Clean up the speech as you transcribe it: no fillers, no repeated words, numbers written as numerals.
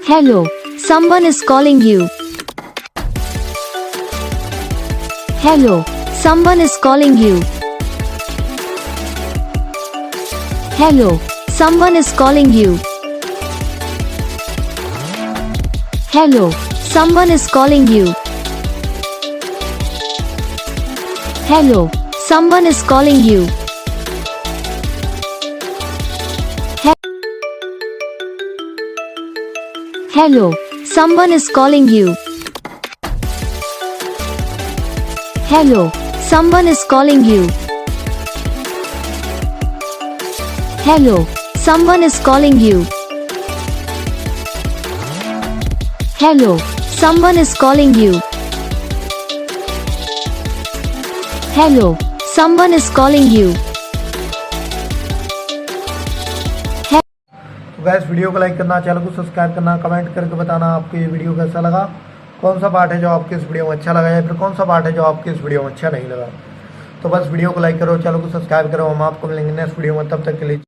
Hello, someone is calling you. Hello, someone is calling you. Hello, someone is calling you. Hello, someone is calling you. Hello, someone is calling you. Hello, someone is calling you. Hello, someone is calling you. Hello, someone is calling you. Hello, someone is calling you. Hello, someone is calling you. तो gas video को like करना, channel को subscribe करना, comment करके बताना आपको ये video कैसा लगा, कौन सा पार्ट है जो आपके इस वीडियो में अच्छा लगा या फिर कौन सा पार्ट है जो आपके इस वीडियो में अच्छा नहीं लगा। तो बस वीडियो को लाइक करो, चैनल को सब्सक्राइब करो। हम आपको मिलेंगे नेक्स्ट वीडियो में, तब तक के लिए।